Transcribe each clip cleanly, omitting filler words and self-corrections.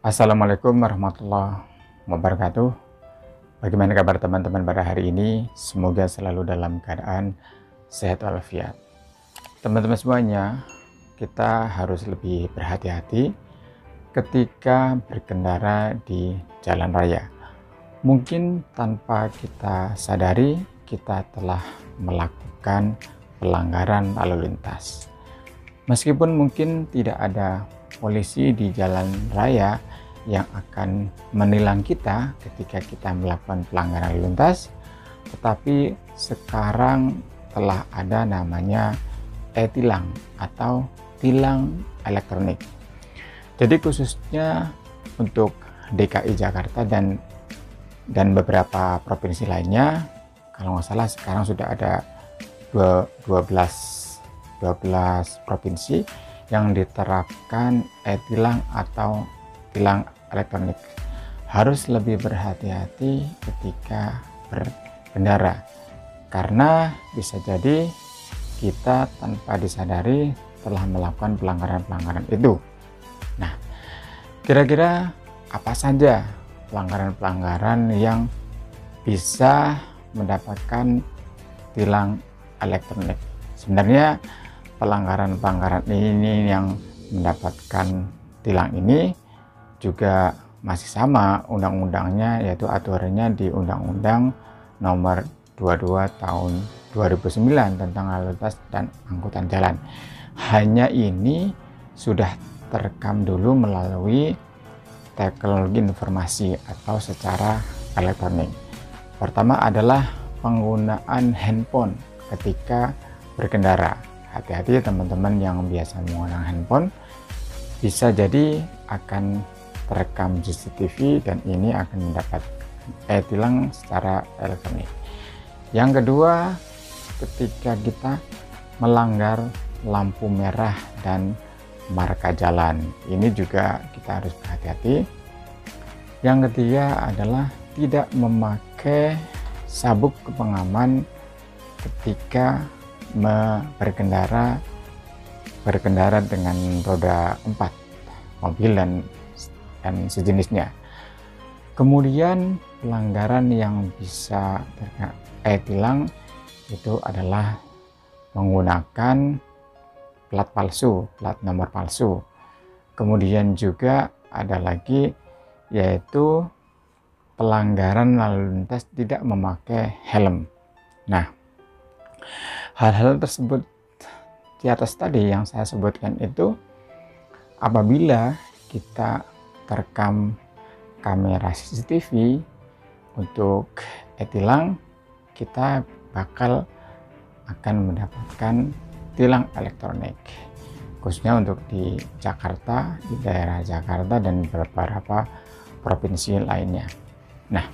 Assalamualaikum warahmatullahi wabarakatuh. Bagaimana kabar teman-teman pada hari ini? Semoga selalu dalam keadaan sehat walafiat. Teman-teman semuanya, kita harus lebih berhati-hati ketika berkendara di jalan raya. Mungkin tanpa kita sadari, kita telah melakukan pelanggaran lalu lintas. Meskipun mungkin tidak ada polisi di jalan raya yang akan menilang kita ketika kita melakukan pelanggaran lalu lintas, tetapi sekarang telah ada namanya e-tilang atau tilang elektronik. Jadi khususnya untuk DKI Jakarta dan beberapa provinsi lainnya, kalau nggak salah sekarang sudah ada 12 provinsi yang diterapkan e-tilang atau tilang elektronik. Harus lebih berhati-hati ketika berkendara, karena bisa jadi kita tanpa disadari telah melakukan pelanggaran-pelanggaran itu. Nah, kira-kira apa saja pelanggaran-pelanggaran yang bisa mendapatkan tilang elektronik? Sebenarnya pelanggaran-pelanggaran ini yang mendapatkan tilang ini juga masih sama undang-undangnya, yaitu aturannya di Undang-Undang Nomor 22 Tahun 2009 tentang lalu lintas dan angkutan jalan. Hanya ini sudah terekam dulu melalui teknologi informasi atau secara elektronik. Pertama adalah penggunaan handphone ketika berkendara. Hati-hati teman-teman yang biasa menggunakan handphone, bisa jadi akan terekam CCTV dan ini akan mendapat e-tilang secara elektronik. Yang kedua, ketika kita melanggar lampu merah dan marka jalan, ini juga kita harus berhati-hati. Yang ketiga adalah tidak memakai sabuk pengaman ketika berkendara dengan roda 4, mobil dan sejenisnya. Kemudian pelanggaran yang bisa terkena e-tilang itu adalah menggunakan plat palsu, plat nomor palsu. Kemudian juga ada lagi yaitu pelanggaran lalu lintas tidak memakai helm. Nah, hal-hal tersebut di atas tadi yang saya sebutkan itu, apabila kita terekam kamera CCTV untuk e-tilang, kita akan mendapatkan tilang elektronik, khususnya untuk di Jakarta, di daerah Jakarta dan beberapa provinsi lainnya. Nah,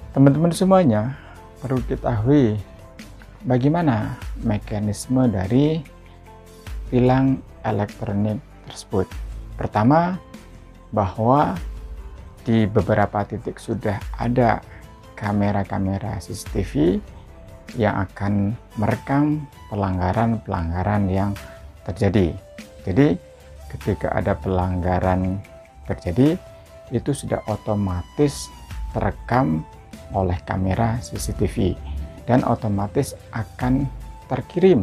teman-teman semuanya perlu diketahui bagaimana mekanisme dari tilang elektronik tersebut. Pertama, bahwa di beberapa titik sudah ada kamera-kamera CCTV yang akan merekam pelanggaran-pelanggaran yang terjadi. Jadi ketika ada pelanggaran terjadi, itu sudah otomatis terekam oleh kamera CCTV dan otomatis akan terkirim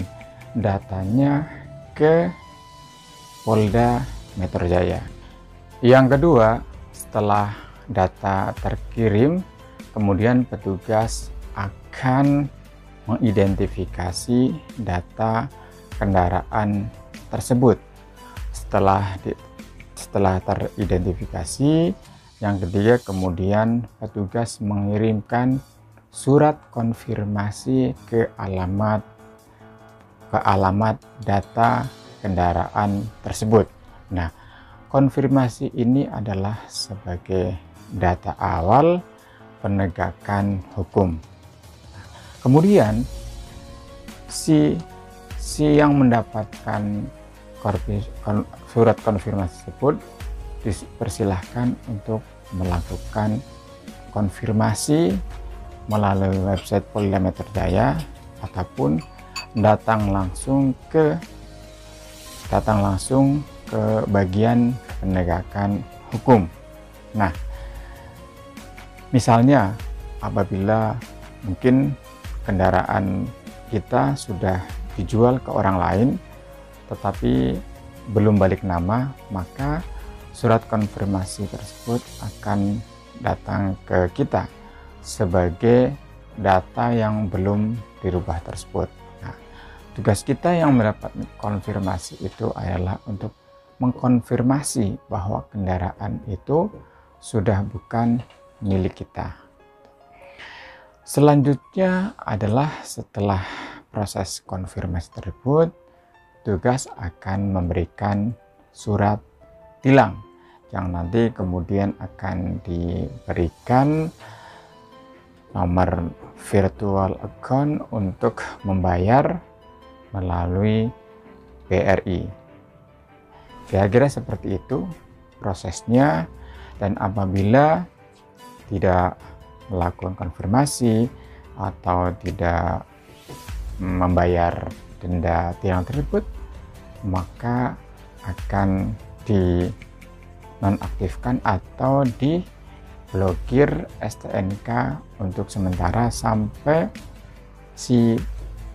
datanya ke Polda Metro Jaya. Yang kedua, setelah data terkirim, kemudian petugas akan mengidentifikasi data kendaraan tersebut. Setelah teridentifikasi, yang ketiga kemudian petugas mengirimkan surat konfirmasi ke alamat data kendaraan tersebut. Nah, konfirmasi ini adalah sebagai data awal penegakan hukum. Kemudian si yang mendapatkan surat konfirmasi tersebut dipersilahkan untuk melakukan konfirmasi melalui website Polda Metro Jaya ataupun datang langsung ke bagian penegakan hukum. Nah, misalnya apabila mungkin kendaraan kita sudah dijual ke orang lain tetapi belum balik nama, maka surat konfirmasi tersebut akan datang ke kita sebagai data yang belum dirubah tersebut. Nah, tugas kita yang mendapat konfirmasi itu adalah untuk mengkonfirmasi bahwa kendaraan itu sudah bukan milik kita. Selanjutnya adalah setelah proses konfirmasi tersebut, tugas akan memberikan surat tilang yang nanti kemudian akan diberikan nomor virtual account untuk membayar melalui BRI. Kira-kira seperti itu prosesnya, dan apabila tidak melakukan konfirmasi atau tidak membayar denda tilang tersebut, maka akan dinonaktifkan atau diblokir STNK untuk sementara sampai si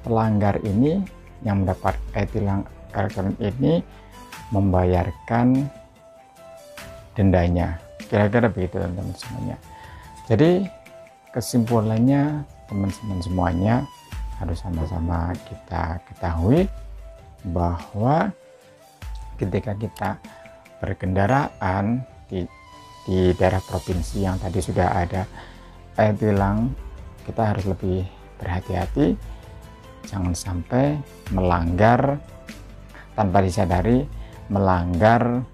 pelanggar ini yang mendapat e-tilang elektronik ini membayarkan dendanya. Kira-kira begitu teman-teman semuanya. Jadi kesimpulannya teman-teman semuanya harus sama-sama kita ketahui bahwa ketika kita berkendaraan di daerah provinsi yang tadi sudah ada e-tilang, kita harus lebih berhati-hati, jangan sampai melanggar tanpa disadari, melanggar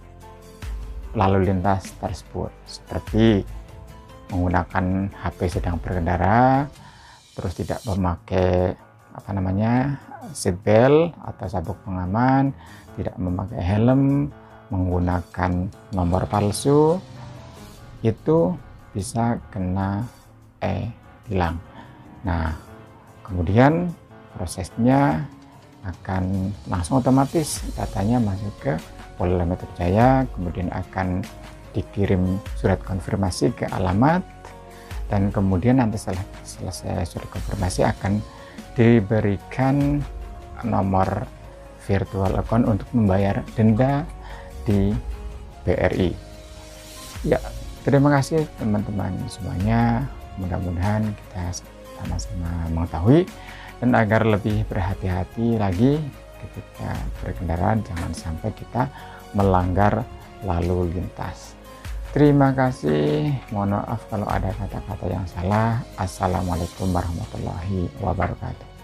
lalu lintas tersebut, seperti menggunakan HP sedang berkendara, terus tidak memakai seat belt atau sabuk pengaman, tidak memakai helm, menggunakan nomor palsu, itu bisa kena e-tilang. Nah, kemudian prosesnya akan langsung otomatis datanya masuk ke Polda Metro Jaya, kemudian akan dikirim surat konfirmasi ke alamat, dan kemudian nanti setelah selesai surat konfirmasi akan diberikan nomor virtual account untuk membayar denda di BRI. Ya, terima kasih teman-teman semuanya, mudah-mudahan kita sama-sama mengetahui, dan agar lebih berhati-hati lagi ketika berkendaraan, jangan sampai kita melanggar lalu lintas. Terima kasih, mohon maaf kalau ada kata-kata yang salah. Assalamualaikum warahmatullahi wabarakatuh.